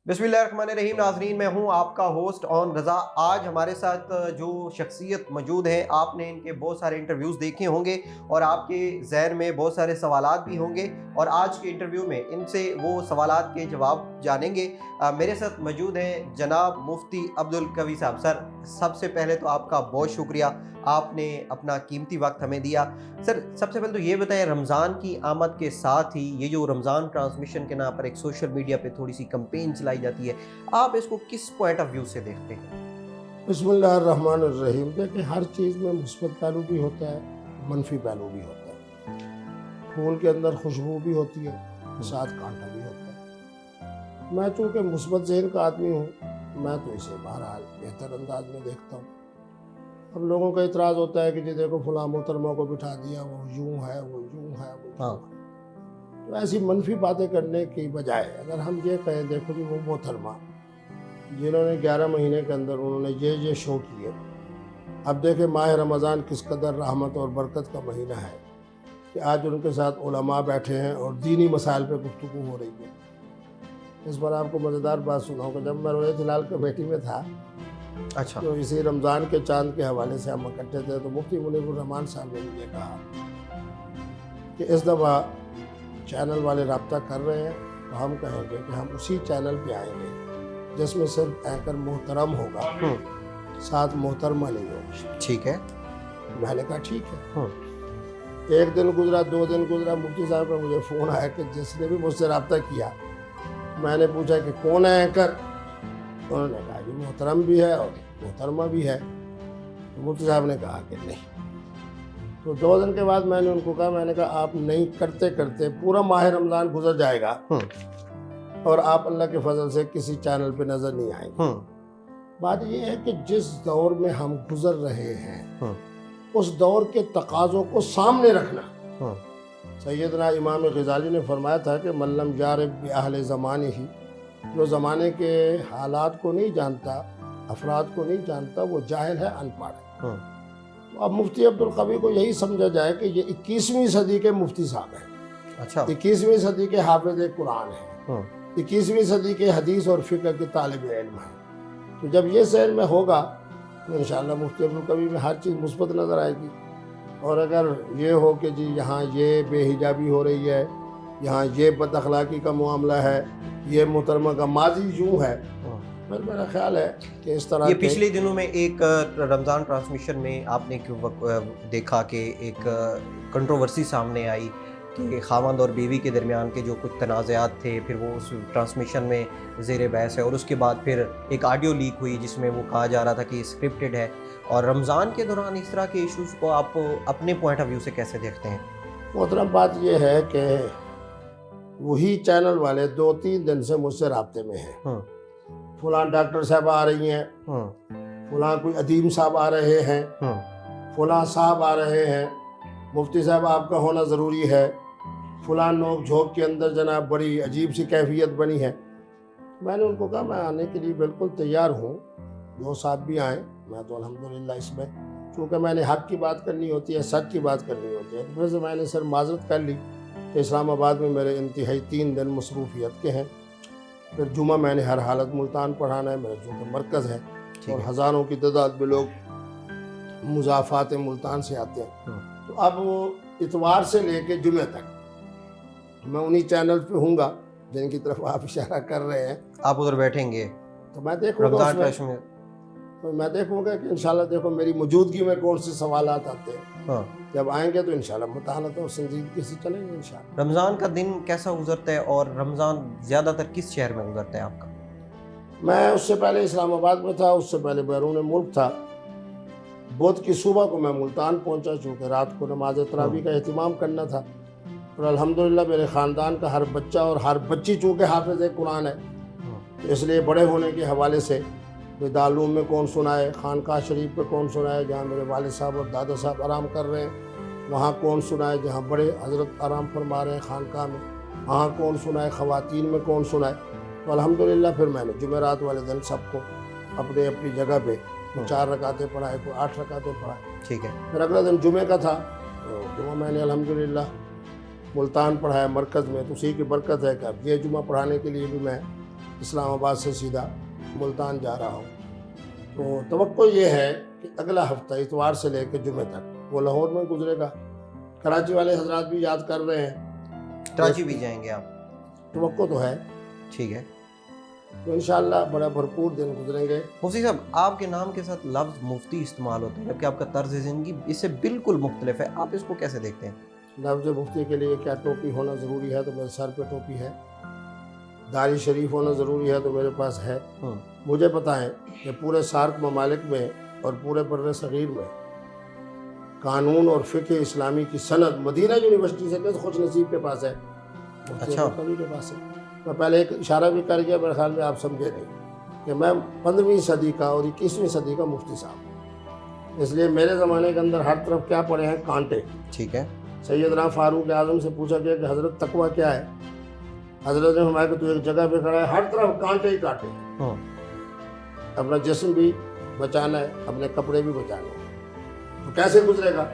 बिस्मिल्लाहिर्रहमानिर्रहीम। नाजरीन, मैं हूं आपका होस्ट ऑन रज़ा। आज हमारे साथ जो शख्सियत मौजूद हैं, आपने इनके बहुत सारे इंटरव्यूज़ देखे होंगे और आपके ज़हन में बहुत सारे सवालात भी होंगे और आज के इंटरव्यू में इनसे वो सवालात के जवाब जानेंगे। मेरे साथ मौजूद हैं जनाब मुफ्ती अब्दुल कवी साहब। सर, सबसे पहले तो आपका बहुत शुक्रिया, आपने अपना कीमती वक्त हमें दिया। सर, सबसे पहले तो ये बताएं, रमज़ान की आमद के साथ ही ये जो रमज़ान ट्रांसमिशन के नाम पर एक सोशल मीडिया पे थोड़ी सी कंपेन चलाई जाती है, आप इसको किस पॉइंट ऑफ व्यू से देखते हैं? बिस्मिल्लाहिर्रहमानिर्रहीम। देखिए, हर चीज़ में मुस्बत पहलू भी होता है, मनफी पहलू भी होता है। फूल के अंदर खुशबू भी होती है, साथ कांटा भी होता है। मैं चूँकि मुस्बत ज़हन का आदमी हूँ, मैं तो इसे बहरहाल बेहतर अंदाज में देखता हूँ। अब लोगों का इतराज़ होता है कि जी देखो फलां मोहतरमा को बिठा दिया, वो यूँ है, वो यूँ है, वो यूँ है। तो ऐसी मनफी बातें करने की बजाय अगर हम ये कहें, देखो जी वो मोहतरमा जिन्होंने 11 महीने के अंदर उन्होंने ये शो किए। अब देखें माह रमज़ान किस कदर रहमत और बरकत का महीना है कि आज उनके साथ उलमा बैठे हैं और दीनी मसाइल पे गुफ्तगू हो रही है। इस पर आपको मज़ेदार बात सुनाऊंगा। जब मैं रोयत हिलाल कमेटी में था, अच्छा। तो इसी रमज़ान के चांद के हवाले से हम इकट्ठे थे, तो मुफ्ती मुनीरुर रहमान साहब ने मुझे कहा कि इस दफ़ा चैनल वाले रब्ता कर रहे हैं, तो हम कहेंगे कि हम उसी चैनल पे आएंगे जिसमें सिर्फ एंकर मोहतरम होगा, साथ मोहतरमा नहीं होगी। ठीक है। मैंने कहा ठीक है। एक दिन गुजरा, 2 दिन गुजरा, मुफ्ती साहब का मुझे फ़ोन आया कि जिसने भी मुझसे रब्ता किया, मैंने पूछा कि कौन है एंकर। उन्होंने कहा कि मोहतरम भी है और मोहतरमा भी है। तो मुफ्ती साहब ने कहा कि नहीं। तो 2 दिन के बाद मैंने उनको कहा, मैंने कहा आप नहीं करते करते पूरा माह रमज़ान गुजर जाएगा और आप अल्लाह के फजल से किसी चैनल पे नज़र नहीं आएंगे। बात ये है कि जिस दौर में हम गुजर रहे हैं, उस दौर के तकाज़ों को सामने रखना। सैयदना इमाम ग़ज़ाली ने फरमाया था कि मल्लम यारिब बिअहले ज़माने ही, जो ज़माने के हालात को नहीं जानता, अफराद को नहीं जानता, वो जाहिल है, अनपढ़ है। तो अब मुफ्ती अब्दुल कवी को यही समझा जाए कि ये 21वीं सदी के मुफ्ती साहब हैं। अच्छा। 21वीं सदी के हाफिज़ कुरान हैं। 21वीं सदी के हदीस और फ़िक़्ह के तालिब इल्म हैं। तो जब ये सहन में होगा तो इंशाअल्लाह मुफ्ती अब्दुल कवी में हर चीज़ मुस्बत नज़र आएगी। और अगर ये हो कि जी यहाँ ये बेहिजाबी हो रही है, यहाँ ये बदअखलाक़ी का मामला है, ये मोहतरमा का माजी यूँ है, फिर मेरा ख्याल है कि इस तरह ये पिछले दिनों में एक रमज़ान ट्रांसमिशन में आपने देखा कि एक कंट्रोवर्सी सामने आई कि खावंद और बीवी के दरमियान के जो कुछ तनाज़ात थे, फिर वो उस ट्रांसमिशन में ज़ेर बहस है और उसके बाद फिर एक ऑडियो लीक हुई जिसमें वो कहा जा रहा था कि स्क्रिप्टेड है। और रमज़ान के दौरान इस तरह के इश्यूज़ को आप अपने पॉइंट ऑफ व्यू से कैसे देखते हैं? मोहतरम, बात यह है कि वही चैनल वाले 2-3 दिन से मुझसे राब्ते में हैं। फलां डॉक्टर साहब आ रही हैं, फलां कोई अदीम साहब आ रहे हैं, फलां साहब आ रहे हैं, मुफ्ती साहब आपका होना ज़रूरी है, फलां नोक झोंक के अंदर जनाब बड़ी अजीब सी कैफियत बनी है। मैंने उनको कहा मैं आने के लिए बिल्कुल तैयार हूँ, जो साहब भी आएँ, मैं तो अल्हम्दुलिल्लाह इसमें, चूँकि मैंने हक़ की बात करनी होती है, सच की बात करनी होती है, तो फिर से मैंने सर माज़रत कर ली कि इस्लामाबाद में मेरे इंतहाई 3 दिन मसरूफ़ियत के हैं। फिर जुमा मैंने हर हालत मुल्तान पढ़ाना है, मेरा जो मरकज़ है, और हज़ारों की तादाद में लोग मुज़ाफ़ात मुल्तान से आते हैं। तो अब वो इतवार से लेके जुमे तक मैं उन्हीं चैनल पे हूँगा जिनकी तरफ आप इशारा कर रहे हैं। आप उधर बैठेंगे तो मैं देखूँगा उसमें, तो मैं देखूँगा कि इंशाल्लाह देखो मेरी मौजूदगी में कौन से सवालात आते हैं। जब आएंगे तो इंशाल्लाह मुतानत और संजीदगी से चलेंगे इंशाल्लाह। रमज़ान का दिन कैसा गुजरता है और रमज़ान ज़्यादातर किस शहर में गुजरता है आपका? मैं उससे पहले इस्लामाबाद में था, उससे पहले बैरून मुल्क था। बुध की सुबह को मैं मुल्तान पहुंचा, चूँकि रात को नमाज तरावी का एहतमाम करना था। और अल्हम्दुलिल्लाह मेरे ख़ानदान का हर बच्चा और हर बच्ची चूँकि हाफ़िज़ कुरान है, तो इसलिए बड़े होने के हवाले से दारूम में कौन सुनाए, खानकाह शरीफ पे कौन सुनाए जहाँ मेरे वालिद साहब और दादा साहब आराम कर रहे हैं, वहाँ कौन सुनाए जहाँ बड़े हज़रत आराम फरमा रहे हैं खानकाह में, वहाँ कौन सुनाए, ख़वातीन में कौन सुनाए। तो अल्हम्दुलिल्लाह फिर मैंने जुमेरात वाले दिन सबको अपने अपनी जगह पे 4 रकातें पढ़ाए, कोई 8 रकातें पढ़ाए। ठीक है। फिर अगला दिन जुमे का था, तो जुमा मैंने अल्हम्दुलिल्लाह मुल्तान पढ़ाया मरकज़ में। तो उसी की बरकत है कि अब ये जुमा पढ़ाने के लिए भी मैं اسلام آباد سے سیدھا ملتان جا رہا ہوں. تو توقع یہ ہے کہ اگلا ہفتہ اتوار سے لے کے جمعے تک وہ لاہور میں گزرے گا. کراچی والے حضرات بھی یاد کر رہے ہیں. کراچی بھی جائیں گے آپ؟ توقع تو ہے. ٹھیک ہے. تو انشاءاللہ بڑا بھرپور دن گزریں گے. مفتی صاحب آپ کے نام کے ساتھ لفظ مفتی استعمال ہوتا ہے جبکہ آپ کا طرز زندگی اس سے بالکل مختلف ہے، آپ اس کو کیسے دیکھتے ہیں؟ لفظ مفتی کے لیے کیا ٹوپی ہونا ضروری ہے تو میرے سر پہ ٹوپی ہے. داڑھی شریف ہونا ضروری ہے تو میرے پاس ہے. مجھے پتہ ہے کہ پورے سارک ممالک میں اور پورے بر صغیر میں قانون اور فقہ اسلامی کی سند مدینہ یونیورسٹی سے کس خوش نصیب کے پاس ہے؟ اچھا. کبھی کے پاس ہے. میں پہلے ایک اشارہ بھی کر گیا، میرے خیال میں آپ سمجھے نہیں کہ میں 15ویں صدی کا اور 21ویں صدی کا مفتی صاحب. اس لیے میرے زمانے کے اندر ہر طرف کیا پڑے ہیں؟ کانٹے. ٹھیک ہے. سیدنا فاروق اعظم سے پوچھا گیا کہ حضرت تقویٰ کیا ہے؟ حضرت نے فرمایا کہ تو ایک جگہ پہ کھڑا ہے، ہر طرف کانٹے ہی کانٹے ہیں. اپنا جسم بھی بچانا ہے، اپنے کپڑے بھی بچانے ہیں. تو کیسے گزرے گا؟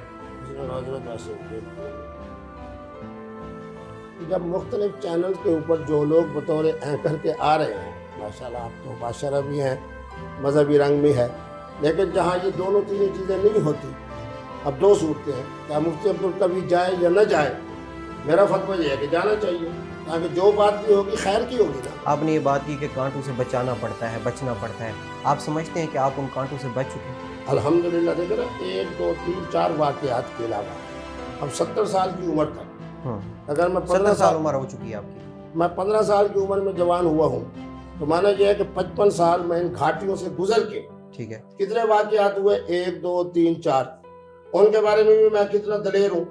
حضرت ایسے جب مختلف چینل کے اوپر جو لوگ بطور اینکر کے آ رہے ہیں، ماشاءاللہ آپ تو بادشاہ بھی ہیں، مذہبی رنگ بھی ہے، لیکن جہاں یہ دونوں تینوں چیزیں نہیں ہوتی، اب دو صورتیں ہیں. کیا مفتی عبدالقوی جائے یا نہ جائے؟ میرا فتویٰ یہ ہے کہ جانا چاہیے، تاکہ جو بات بھی ہوگی خیر کی ہوگی نا. آپ نے یہ بات کی کہ کانٹوں سے بچانا پڑتا ہے، بچنا پڑتا ہے، آپ سمجھتے ہیں کہ آپ ان کانٹوں سے بچ چکے ہیں؟ الحمدللہ. دیکھیں نا، 1 2 3 4 واقعات کے علاوہ اب 70 سال کی عمر تک اگر میں 17 سال عمر ہو چکی ہے آپ کی. میں 15 سال کی عمر میں جوان ہوا ہوں تو مانا یہ ہے کہ 55 سال میں ان گھاٹیوں سے گزر کے ٹھیک ہے کتنے واقعات ہوئے؟ 1 2 3 4. ان کے بارے میں بھی میں کتنا دلیر ہوں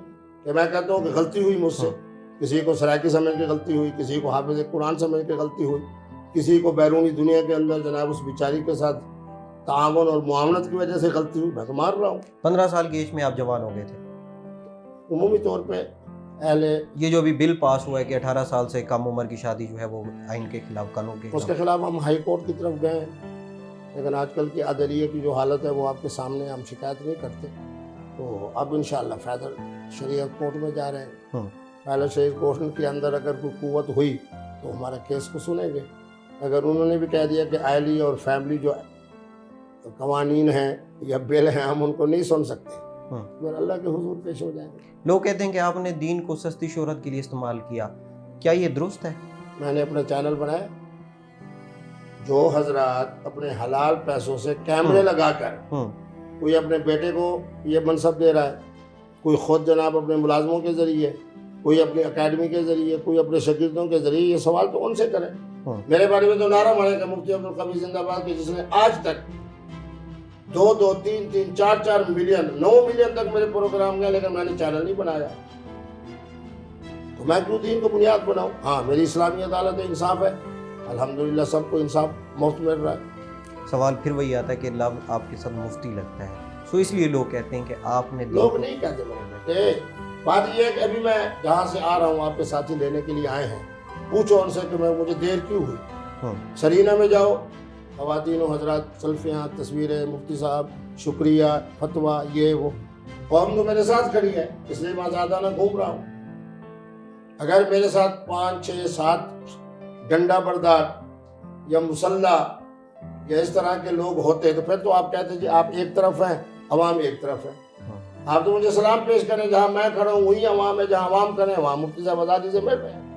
کہ میں کہتا ہوں کہ غلطی ہوئی مجھ سے. کسی کو سرائکی سمجھ کے غلطی ہوئی، کسی کو حافظ قرآن سمجھ کے غلطی ہوئی، کسی کو بیرونی دنیا کے اندر جناب اس بیچاری کے ساتھ تعاون اور معاونت کی وجہ سے غلطی ہوئی. میں تو مار رہا ہوں. 15 سال کی ایج میں آپ جوان ہو گئے تھے. عمومی طور پہ یہ جو ابھی بل پاس ہوا ہے کہ 18 سال سے کم عمر کی شادی جو ہے وہ آئین کے خلاف، قانون کے اس کے خلاف ہم ہائی کورٹ کی طرف گئے ہیں، لیکن آج کل کی عدلیہ کی جو حالت ہے وہ آپ کے سامنے، ہم شکایت نہیں کرتے. تو اب انشاءاللہ فیدر شریعت کورٹ میں جا رہے ہیں. پہلے شریعت کورٹ کے اندر اگر کوئی قوت ہوئی تو ہمارا کیس کو سنیں گے. اگر انہوں نے بھی کہہ دیا کہ اہلی اور فیملی جو قوانین ہیں یا بل ہیں ہم ان کو نہیں سن سکتے، پھر اللہ کے حضور پیش ہو جائیں گے. لوگ کہتے ہیں کہ آپ نے دین کو سستی شہرت کے لیے استعمال کیا، کیا یہ درست ہے؟ میں نے اپنا چینل بنایا. جو حضرات اپنے حلال پیسوں سے کیمرے لگا کر کوئی اپنے بیٹے کو یہ منصب دے رہا ہے، کوئی خود جناب اپنے ملازموں کے ذریعے، کوئی اپنی اکیڈمی کے ذریعے، کوئی اپنے شاگردوں کے ذریعے، یہ سوال تو ان سے کریں. میرے بارے میں تو نعرہ مارے کہ مفتی عبدالقوی زندہ باد کے، جس نے آج تک 2 2 3 3 4 4 ملین 9 ملین تک میرے پروگرام گئے، لیکن میں نے چینل نہیں بنایا. تو میں کیوں دین کو بنیاد بناؤں؟ ہاں میری اسلامی عدالت انصاف ہے، الحمدللہ سب کو انصاف مفت مل رہا ہے. سوال پھر وہی آتا ہے کہ لفظ آپ کے ساتھ مفتی لگتا ہے، سو اس لیے لوگ کہتے ہیں کہ آپ نے لوگ نہیں کہتے میرے بیٹے. بات یہ ہے کہ ابھی میں جہاں سے آ رہا ہوں، آپ کے ساتھی لینے کے لیے آئے ہیں، پوچھو ان سے کہ مجھے دیر کیوں ہوئی. سرینہ میں جاؤ، خواتین و حضرات سیلفیاں، تصویریں، مفتی صاحب شکریہ، فتویٰ، یہ وہ. قوم تو میرے ساتھ کھڑی ہے، اس لیے میں آزادانہ گھوم رہا ہوں. اگر میرے ساتھ 5 6 7 ڈنڈا بردار یا مسلح یا اس طرح کے لوگ ہوتے تو پھر تو آپ کہتے جی آپ ایک طرف ہیں، عوام ایک طرف ہے. آپ تو مجھے سلام پیش کریں، جہاں میں کھڑا ہوں وہی عوام ہے، جہاں عوام کریں وہاں مفتی صاحب آزادی سے بیٹھ رہے ہیں.